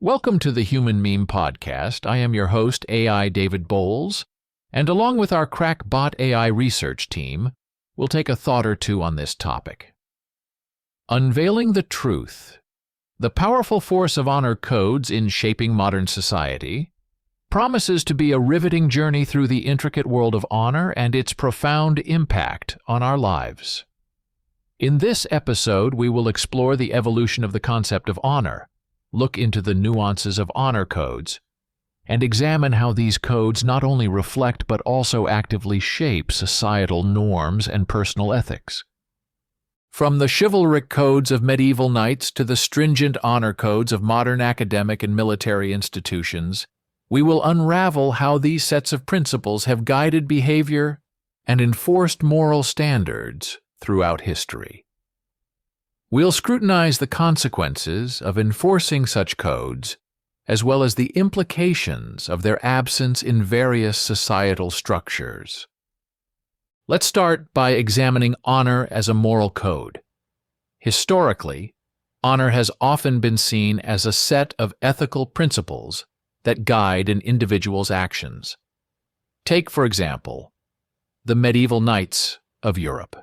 Welcome to the Human Meme Podcast. I am your host, AI David Boles, and along with our crackbot AI research team, we'll take a thought or two on this topic. Unveiling the truth. The powerful force of honor codes in shaping modern society promises to be a riveting journey through the intricate world of honor and its profound impact on our lives. In this episode, we will explore the evolution of the concept of honor, look into the nuances of honor codes, and examine how these codes not only reflect but also actively shape societal norms and personal ethics. From the chivalric codes of medieval knights to the stringent honor codes of modern academic and military institutions, we will unravel how these sets of principles have guided behavior and enforced moral standards throughout history. We'll scrutinize the consequences of enforcing such codes, as well as the implications of their absence in various societal structures. Let's start by examining honor as a moral code. Historically, honor has often been seen as a set of ethical principles that guide an individual's actions. Take, for example, the medieval knights of Europe.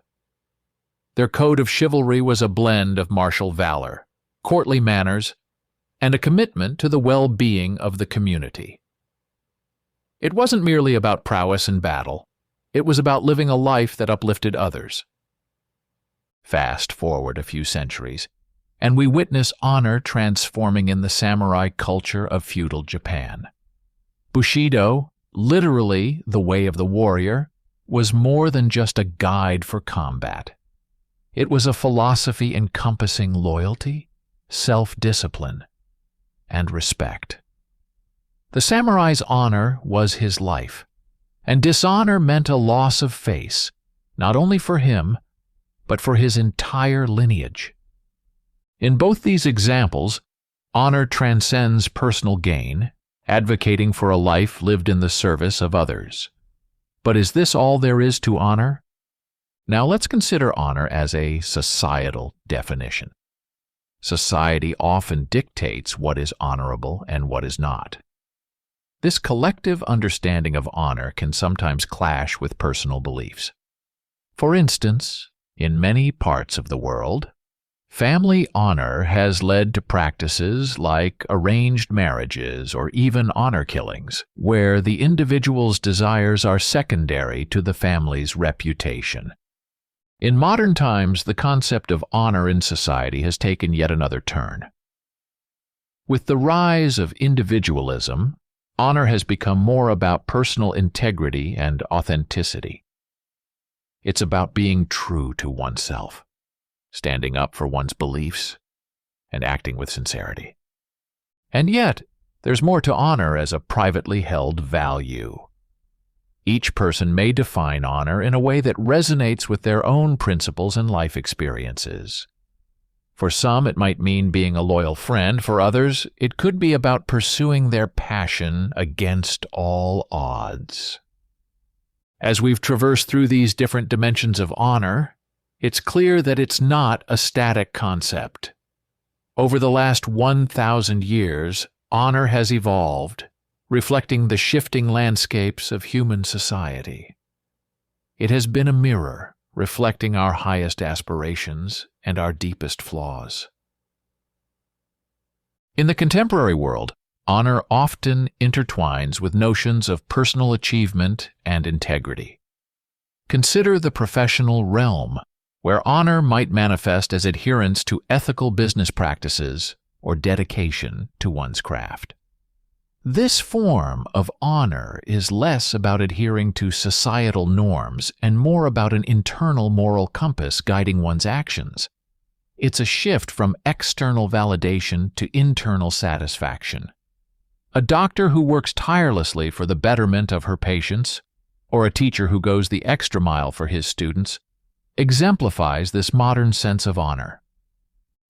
Their code of chivalry was a blend of martial valor, courtly manners, and a commitment to the well-being of the community. It wasn't merely about prowess in battle, it was about living a life that uplifted others. Fast forward a few centuries, and we witness honor transforming in the samurai culture of feudal Japan. Bushido, literally the way of the warrior, was more than just a guide for combat. It was a philosophy encompassing loyalty, self-discipline, and respect. The samurai's honor was his life, and dishonor meant a loss of face, not only for him, but for his entire lineage. In both these examples, honor transcends personal gain, advocating for a life lived in the service of others. But is this all there is to honor? Now let's consider honor as a societal definition. Society often dictates what is honorable and what is not. This collective understanding of honor can sometimes clash with personal beliefs. For instance, in many parts of the world, family honor has led to practices like arranged marriages or even honor killings, where the individual's desires are secondary to the family's reputation. In modern times, the concept of honor in society has taken yet another turn. With the rise of individualism, honor has become more about personal integrity and authenticity. It's about being true to oneself, standing up for one's beliefs, and acting with sincerity. And yet, there's more to honor as a privately held value. Each person may define honor in a way that resonates with their own principles and life experiences. For some, it might mean being a loyal friend. For others, it could be about pursuing their passion against all odds. As we've traversed through these different dimensions of honor, it's clear that it's not a static concept. Over the last 1,000 years, honor has evolved, reflecting the shifting landscapes of human society. It has been a mirror, reflecting our highest aspirations and our deepest flaws. In the contemporary world, honor often intertwines with notions of personal achievement and integrity. Consider the professional realm, where honor might manifest as adherence to ethical business practices or dedication to one's craft. This form of honor is less about adhering to societal norms and more about an internal moral compass guiding one's actions. It's a shift from external validation to internal satisfaction. A doctor who works tirelessly for the betterment of her patients, or a teacher who goes the extra mile for his students, exemplifies this modern sense of honor.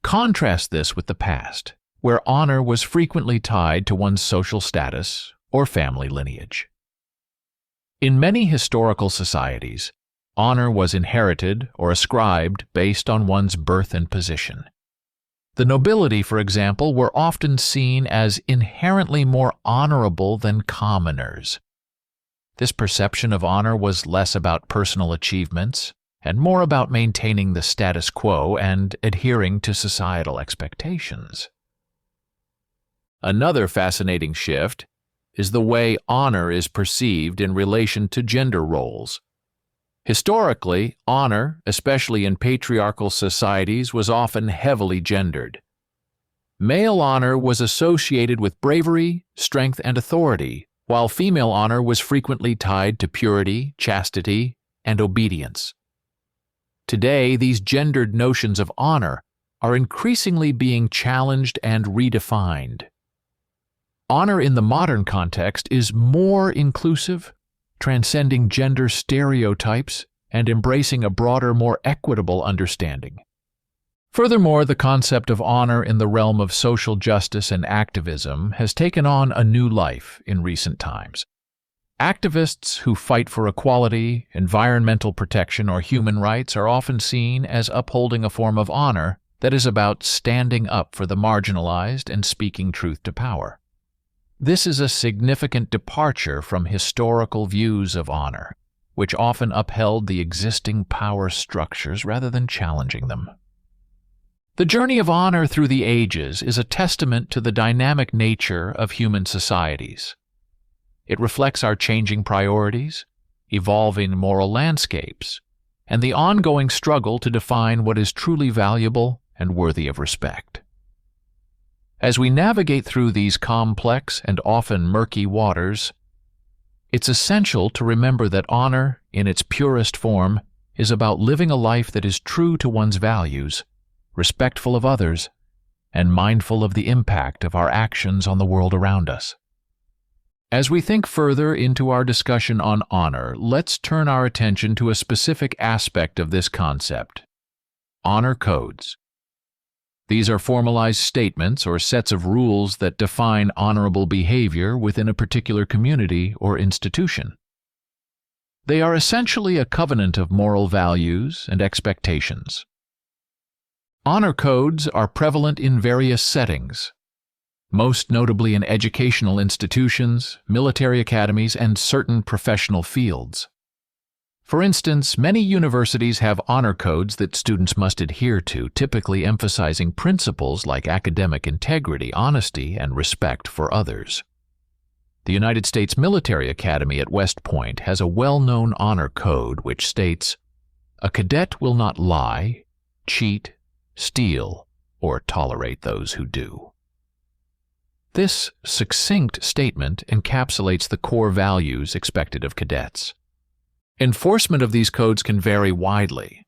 Contrast this with the past, where honor was frequently tied to one's social status or family lineage. In many historical societies, honor was inherited or ascribed based on one's birth and position. The nobility, for example, were often seen as inherently more honorable than commoners. This perception of honor was less about personal achievements and more about maintaining the status quo and adhering to societal expectations. Another fascinating shift is the way honor is perceived in relation to gender roles. Historically, honor, especially in patriarchal societies, was often heavily gendered. Male honor was associated with bravery, strength, and authority, while female honor was frequently tied to purity, chastity, and obedience. Today, these gendered notions of honor are increasingly being challenged and redefined. Honor in the modern context is more inclusive, transcending gender stereotypes and embracing a broader, more equitable understanding. Furthermore, the concept of honor in the realm of social justice and activism has taken on a new life in recent times. Activists who fight for equality, environmental protection, or human rights are often seen as upholding a form of honor that is about standing up for the marginalized and speaking truth to power. This is a significant departure from historical views of honor, which often upheld the existing power structures rather than challenging them. The journey of honor through the ages is a testament to the dynamic nature of human societies. It reflects our changing priorities, evolving moral landscapes, and the ongoing struggle to define what is truly valuable and worthy of respect. As we navigate through these complex and often murky waters, it's essential to remember that honor, in its purest form, is about living a life that is true to one's values, respectful of others, and mindful of the impact of our actions on the world around us. As we think further into our discussion on honor, let's turn our attention to a specific aspect of this concept: honor codes. These are formalized statements or sets of rules that define honorable behavior within a particular community or institution. They are essentially a covenant of moral values and expectations. Honor codes are prevalent in various settings, most notably in educational institutions, military academies, and certain professional fields. For instance, many universities have honor codes that students must adhere to, typically emphasizing principles like academic integrity, honesty, and respect for others. The United States Military Academy at West Point has a well-known honor code which states, "A cadet will not lie, cheat, steal, or tolerate those who do." This succinct statement encapsulates the core values expected of cadets. Enforcement of these codes can vary widely.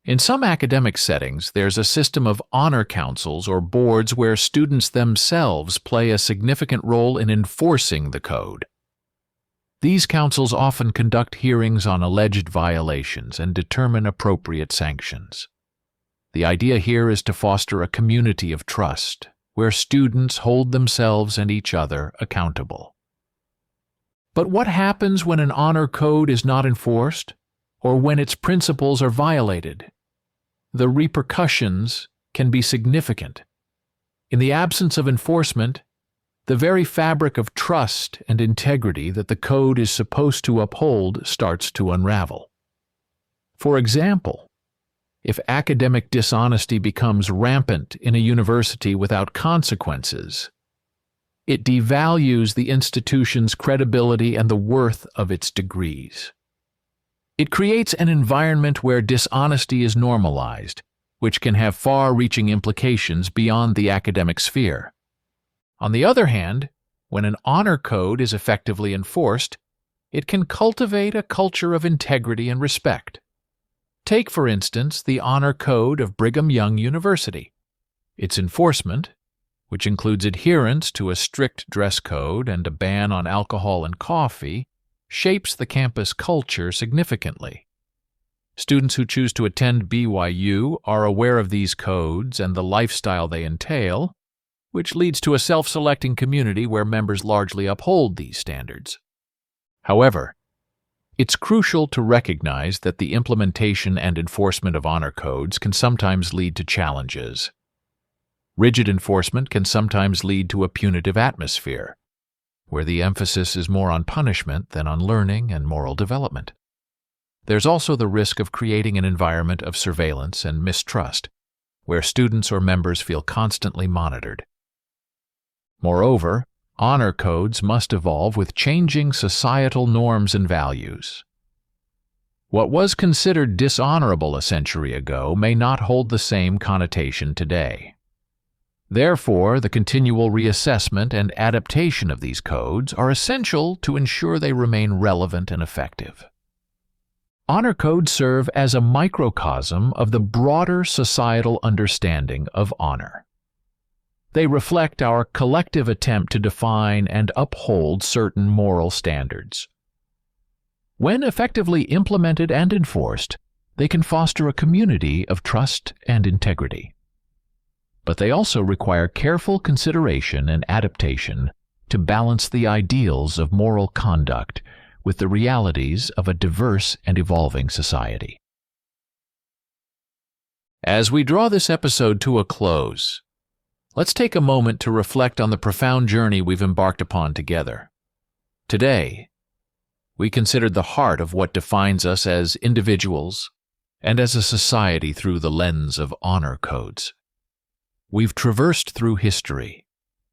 In some academic settings, there's a system of honor councils or boards where students themselves play a significant role in enforcing the code. These councils often conduct hearings on alleged violations and determine appropriate sanctions. The idea here is to foster a community of trust, where students hold themselves and each other accountable. But what happens when an honor code is not enforced, or when its principles are violated? The repercussions can be significant. In the absence of enforcement, the very fabric of trust and integrity that the code is supposed to uphold starts to unravel. For example, if academic dishonesty becomes rampant in a university without consequences, it devalues the institution's credibility and the worth of its degrees. It creates an environment where dishonesty is normalized, which can have far-reaching implications beyond the academic sphere. On the other hand, when an honor code is effectively enforced, it can cultivate a culture of integrity and respect. Take, for instance, the Honor Code of Brigham Young University. Its enforcement, which includes adherence to a strict dress code and a ban on alcohol and coffee, shapes the campus culture significantly. Students who choose to attend BYU are aware of these codes and the lifestyle they entail, which leads to a self-selecting community where members largely uphold these standards. However, it's crucial to recognize that the implementation and enforcement of honor codes can sometimes lead to challenges. Rigid enforcement can sometimes lead to a punitive atmosphere, where the emphasis is more on punishment than on learning and moral development. There's also the risk of creating an environment of surveillance and mistrust, where students or members feel constantly monitored. Moreover, honor codes must evolve with changing societal norms and values. What was considered dishonorable a century ago may not hold the same connotation today. Therefore, the continual reassessment and adaptation of these codes are essential to ensure they remain relevant and effective. Honor codes serve as a microcosm of the broader societal understanding of honor. They reflect our collective attempt to define and uphold certain moral standards. When effectively implemented and enforced, they can foster a community of trust and integrity. But they also require careful consideration and adaptation to balance the ideals of moral conduct with the realities of a diverse and evolving society. As we draw this episode to a close, let's take a moment to reflect on the profound journey we've embarked upon together. Today, we considered the heart of what defines us as individuals and as a society through the lens of honor codes. We've traversed through history,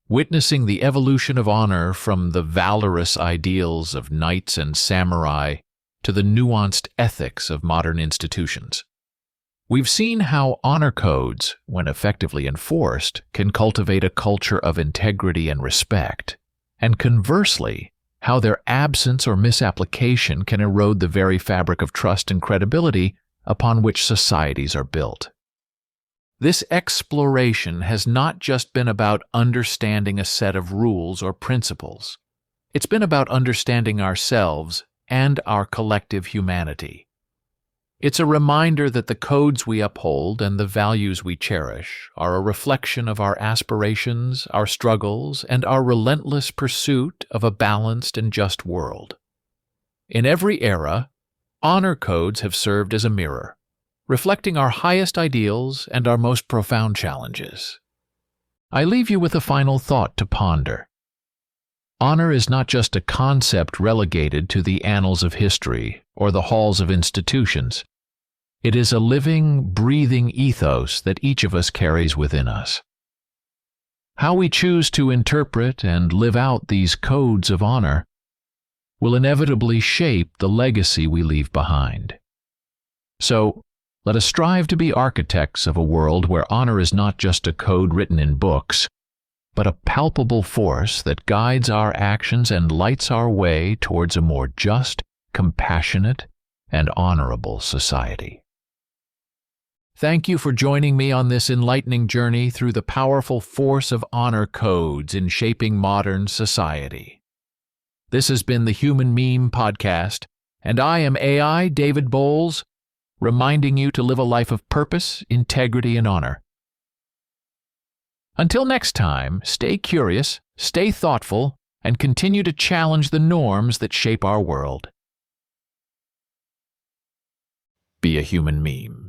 witnessing the evolution of honor from the valorous ideals of knights and samurai to the nuanced ethics of modern institutions. We've seen how honor codes, when effectively enforced, can cultivate a culture of integrity and respect, and conversely, how their absence or misapplication can erode the very fabric of trust and credibility upon which societies are built. This exploration has not just been about understanding a set of rules or principles. It's been about understanding ourselves and our collective humanity. It's a reminder that the codes we uphold and the values we cherish are a reflection of our aspirations, our struggles, and our relentless pursuit of a balanced and just world. In every era, honor codes have served as a mirror, reflecting our highest ideals and our most profound challenges. I leave you with a final thought to ponder. Honor is not just a concept relegated to the annals of history or the halls of institutions. It is a living, breathing ethos that each of us carries within us. How we choose to interpret and live out these codes of honor will inevitably shape the legacy we leave behind. So, let us strive to be architects of a world where honor is not just a code written in books, but a palpable force that guides our actions and lights our way towards a more just, compassionate, and honorable society. Thank you for joining me on this enlightening journey through the powerful force of honor codes in shaping modern society. This has been the Human Meme Podcast, and I am AI David Boles, reminding you to live a life of purpose, integrity, and honor. Until next time, stay curious, stay thoughtful, and continue to challenge the norms that shape our world. Be a human meme.